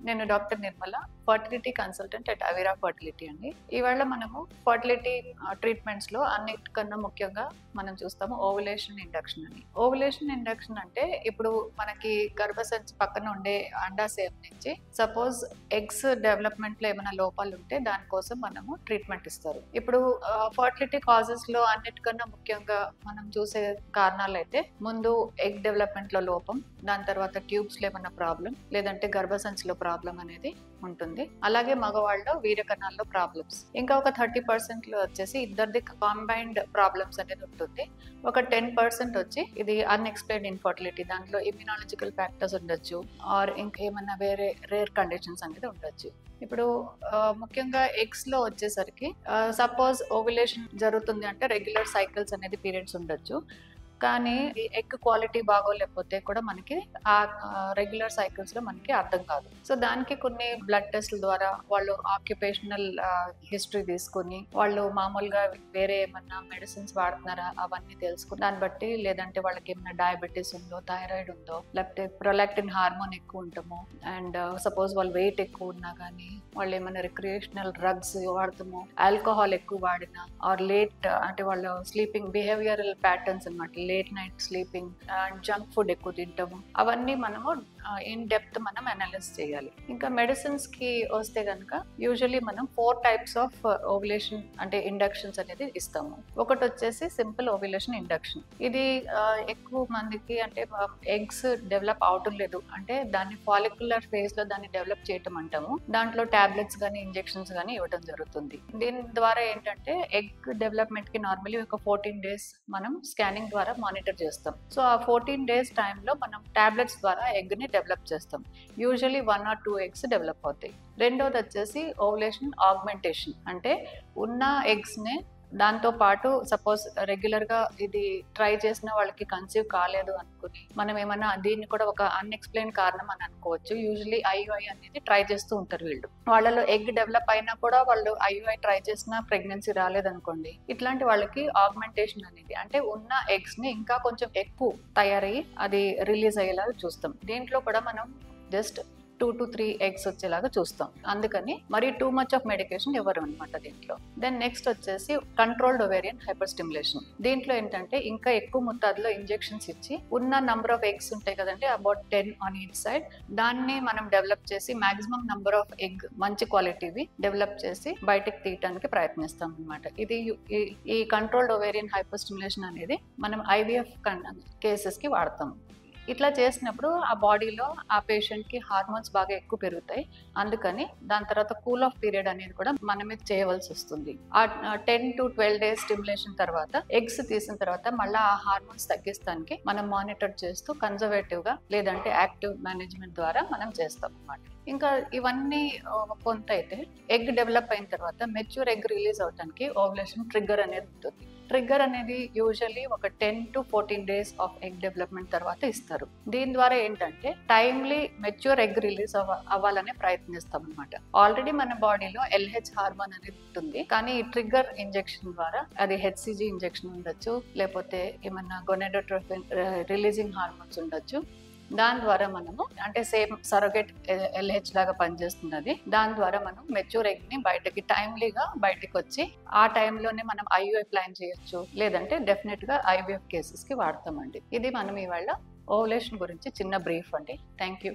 నేను doctor Nirmala, fertility consultant at అవిరా fertility అండి. ఇవాళ మనము ఫర్టిలిటీ ట్రీట్మెంట్స్‌లో అన్నిటికన్నా ముఖ్యంగా మనం చూస్తాము ఓవులేషన్ ఇండక్షన్ అని. ఓవులేషన్ ఇండక్షన్ అంటే ఇప్పుడు మనకి గర్భసంచి పక్కన ఉండే అండాశయం నుంచి సపోజ్ ఎగ్స్ డెవలప్‌మెంట్‌లో ఏమైనా లోపాలు ఉంటే దానికోసం మనము ట్రీట్మెంట్ ఇస్తారు. ఇప్పుడు ఫర్టిలిటీ కాజెస్‌లో అన్నిటికన్నా ముఖ్యంగా మనం చూసే కారణాలైతే ముందు ఎగ్ డెవలప్‌మెంట్‌లో లోపం, దాని తర్వాత ట్యూబ్స్‌లో ఏమైనా ప్రాబ్లం, లేదంటే గర్భసంచిలో ప్రాబ్లం అనేది ఉంటుంది. అలాగే మగవాళ్ళలో వీర్యకణాల్లో ప్రాబ్లమ్స్. ఇంకా ఒక 30% వచ్చేసి ఇద్దరిది కాంబైన్డ్ ప్రాబ్లమ్స్ అనేది ఉంటుంది. ఒక 10% వచ్చి ఇది అన్ఎక్స్‌ప్లెయిన్డ్ ఇన్ఫర్టిలిటీ, దాంట్లో ఇమ్యునాలజికల్ ఫ్యాక్టర్స్ ఉండొచ్చు ఆర్ ఇంకేమన్నా వేరే రేర్ కండిషన్స్ అనేది ఉండొచ్చు. ఇప్పుడు ముఖ్యంగా ఎగ్స్‌లో వచ్చేసరికి సపోజ్ ఓవ్యులేషన్ జరుగుతుంది అంటే రెగ్యులర్ సైకిల్స్ అనేది పీరియడ్స్ ఉండొచ్చు. కానీ ఎగ్ క్వాలిటీ బాగోలేకపోతే కూడా మనకి ఆ రెగ్యులర్ సైకిల్స్‌లో మనకి అర్థం కాదు. సో దానికి కొన్ని బ్లడ్ టెస్ట్‌ల ద్వారా వాళ్ళు ఆక్యుపేషనల్ హిస్టరీ తీసుకొని వాళ్ళు మామూలుగా వేరే ఏమన్నా మెడిసిన్స్ వాడుతున్నారా అవన్నీ తెలుసుకుని దాన్ని బట్టి, లేదంటే వాళ్ళకి ఏమైనా డయాబెటీస్ ఉందో, థైరాయిడ్ ఉందో, లేకపోతే ప్రొలాక్టిన్ హార్మోన్ ఎక్కువ ఉంటామో, అండ్ సపోజ్ వాళ్ళు వెయిట్ ఎక్కువ ఉన్నా కానీ వాళ్ళు ఏమైనా రిక్రియేషనల్ డ్రగ్స్ వాడతామో, ఆల్కహాల్ ఎక్కువ వాడినా ఆర్ లేట్ అంటే వాళ్ళ స్లీపింగ్ బిహేవియరల్ ప్యాటర్న్స్ అన్నమాట, late night sleeping and junk food ఎక్కువ తింటాము, అవన్నీ మనము ఇన్ డెప్త్ మనం అనలైజ్ చేయాలి. ఇంకా మెడిసిన్స్ కి వస్తే కనుక యూజువల్లీ మనం 4 టైప్స్ ఆఫ్ ఓవ్యులేషన్ అంటే ఇండక్షన్స్ అనేది ఇస్తాము. ఒకటి వచ్చేసి సింపుల్ ఓవ్యులేషన్ ఇండక్షన్. ఇది ఎక్కువ మందికి అంటే ఎగ్స్ డెవలప్ అవటం లేదు అంటే దాన్ని ఫాలిక్యులర్ ఫేజ్ లో దాన్ని డెవలప్ చేయటం అంటాము. దాంట్లో టాబ్లెట్స్ కానీ ఇంజెక్షన్స్ కానీ ఇవ్వడం జరుగుతుంది. దీని ద్వారా ఏంటంటే ఎగ్ డెవలప్మెంట్ కి నార్మల్లీ ఒక 14 days మనం స్కానింగ్ ద్వారా మానిటర్ చేస్తాం. సో ఆ 14 days టైంలో మనం టాబ్లెట్స్ ద్వారా ఎగ్ ని డెవలప్ చేస్తాం. యూజువల్లీ 1 or 2 eggs డెవలప్ అవుతాయి. రెండోది వచ్చేసి ఓవ్యులేషన్ ఆగ్మెంటేషన్, అంటే ఉన్న ఎగ్స్ ని దాంతో పాటు సపోజ్ రెగ్యులర్ గా ఇది ట్రై చేసిన వాళ్ళకి కన్సీవ్ కాలేదు అనుకుని మనం ఏమన్నా దీన్ని కూడా ఒక అన్ఎక్స్ప్లెయిన్ కారణం అని అనుకోవచ్చు. యూజువల్లీ ఐయుఐ అనేది ట్రై చేస్తూ ఉంటారు వీళ్ళు. వాళ్ళలో ఎగ్ డెవలప్ అయినా కూడా వాళ్ళు ఐయుఐ ట్రై చేసినా ప్రెగ్నెన్సీ రాలేదనుకోండి, ఇట్లాంటి వాళ్ళకి ఆగ్మెంటేషన్ అనేది అంటే ఉన్న ఎగ్స్ ని ఇంకా కొంచెం ఎక్కువ తయారయ్యి అది రిలీజ్ అయ్యేలాగా చూస్తాం. దీంట్లో కూడా మనం జస్ట్ 2 to 3 eggs వచ్చేలాగా చూస్తాం. అందుకని మరి టూ మచ్ ఆఫ్ మెడికేషన్ ఇవ్వరు అనమాట దీంట్లో. దెన్ నెక్స్ట్ వచ్చేసి కంట్రోల్డ్ ఓవేరియన్ హైపర్ స్టిమ్యులేషన్. దీంట్లో ఏంటంటే ఇంకా ఎక్కువ మొత్తాదులో ఇంజెక్షన్స్ ఇచ్చి ఉన్న నంబర్ ఆఫ్ ఎగ్స్ ఉంటాయి కదండి, అబౌట్ 10 ఆన్ ఈచ్ సైడ్, దాన్ని మనం డెవలప్ చేసి మాక్సిమం నంబర్ ఆఫ్ ఎగ్ మంచి క్వాలిటీవి డెవలప్ చేసి బయటకు తీయడానికి ప్రయత్నిస్తాం అనమాట. ఇది ఈ కంట్రోల్డ్ ఓవేరియన్ హైపర్ స్టిమ్యులేషన్ అనేది మనం ఐవీఎఫ్ కేసెస్ కి వాడతాం. ఇట్లా చేసినప్పుడు ఆ బాడీలో ఆ పేషెంట్కి హార్మోన్స్ బాగా ఎక్కువ పెరుగుతాయి. అందుకని దాని తర్వాత కూల్ ఆఫ్ పీరియడ్ అనేది కూడా మనమే చేయవలసి వస్తుంది. ఆ 10 to 12 days స్టిమ్యులేషన్ తర్వాత ఎగ్స్ తీసిన తర్వాత మళ్ళీ ఆ హార్మోన్స్ తగ్గిస్తానికి మనం మానిటర్ చేస్తూ కన్జర్వేటివ్ గా లేదంటే యాక్టివ్ మేనేజ్మెంట్ ద్వారా మనం చేస్తాం అన్నమాట. ఇంకా ఇవన్నీ కొంత అయితే ఎగ్ డెవలప్ అయిన తర్వాత మెచ్యూర్ ఎగ్ రిలీజ్ అవడానికి ఓవ్యులేషన్ ట్రిగ్గర్ అనేది ఉంటుంది. ట్రిగ్గర్ అనేది యూజువల్లీ ఒక 10 to 14 days of egg development తర్వాత ఇస్తారు. దీని ద్వారా ఏంటంటే టైమ్లీ మెచ్యూర్ ఎగ్ రిలీజ్ అవ్వాలనే ప్రయత్నిస్తాం అనమాట. ఆల్రెడీ మన బాడీలో LH హార్మోన్ అనేది ఉంటుంది, కానీ ఈ ట్రిగ్గర్ ఇంజెక్షన్ ద్వారా అది HCG ఇంజెక్షన్ ఉండొచ్చు, లేకపోతే ఏమన్నా గొనాడోట్రోపిన్ రిలీజింగ్ హార్మోన్స్ ఉండొచ్చు. దాని ద్వారా మనము అంటే సేమ్ సరోగేట్ LH లాగా పనిచేస్తున్నది. దాని ద్వారా మనం మెచ్యూర్ ఎగ్ ని బయటకి టైమ్లీగా బయటకు వచ్చి ఆ టైంలోనే మనం IUI ప్లాన్ చేయొచ్చు, లేదంటే డెఫినెట్ గా IVF కేసెస్ కి వాడతామండి. ఇది మనం ఇవాళ ఓవ్యులేషన్ గురించి చిన్న బ్రీఫ్ అండి. Thank you.